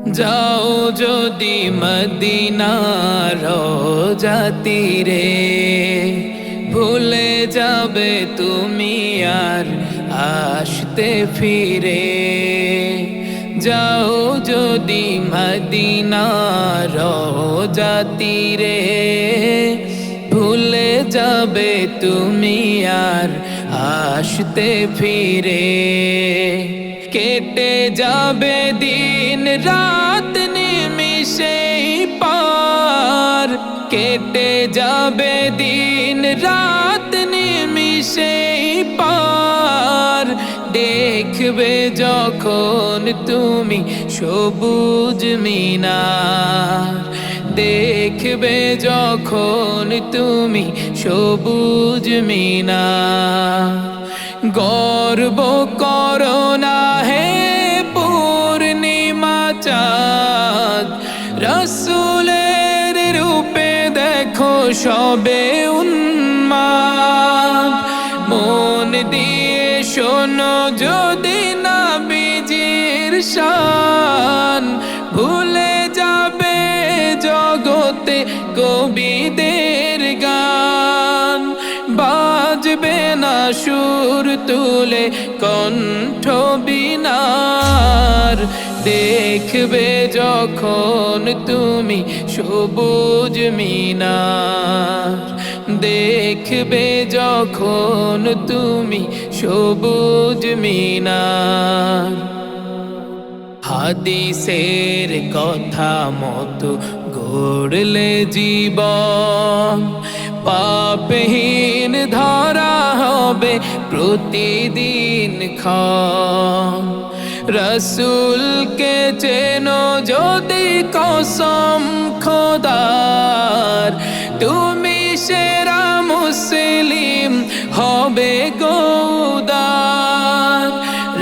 যাও যদি মদিনার রওজা তীরে, ভুলে যাবে তুমি আর আসতে ফিরে। যাও যদি মদিনার রওজা তীরে, ভুলে যাবে তুমি আর আসতে ফিরে। কেটে যাবে দিন রাত নিমিষেই পার, কেটে যাবে দিন রাত নিমিষেই পার। দেখবে যখন তুমি সবুজ মিনার, দেখবে যখন তুমি সবুজ মিনার। গর্ব করো না হে পূর্ণিমা চাঁদ, রাসূলের রূপে দেখো সবে উন্মাদ। মন দিয়ে শোনো যদি নবীজির শান, ভুলে যাবে জগতে কবিদের গান। বাজবে না সুর তুলে কণ্ঠ বীণার, দেখবে যখন তুমি সবুজ মিনার, দেখবে যখন তুমি সবুজ মিনার। হাদিসের কথা মতো গড়লে জীবন, পাপহীন ধরা হবে প্রতিদিন ক্ষণ। রসূলকে চেনো যদি কসম খোদার, তুমি সেরা মুসলিম হবে গৌদার।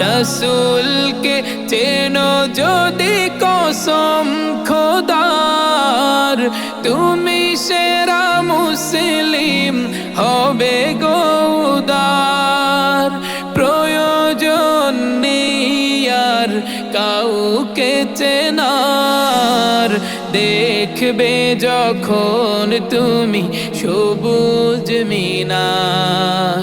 রসূলকে চেনো যদি কসম খোদার, তুমি সেরা মুসলিম হবে গৌদার। প্রয়োজন নেই আর কাউকে চেনার, দেখবে যখন তুমি সবুজ মিনার,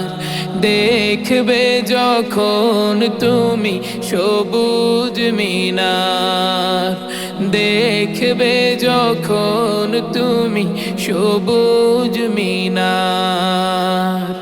দেখবে যখন তুমি সবুজ মিনার, দেখবে যখন তুমি সবুজ মিনার।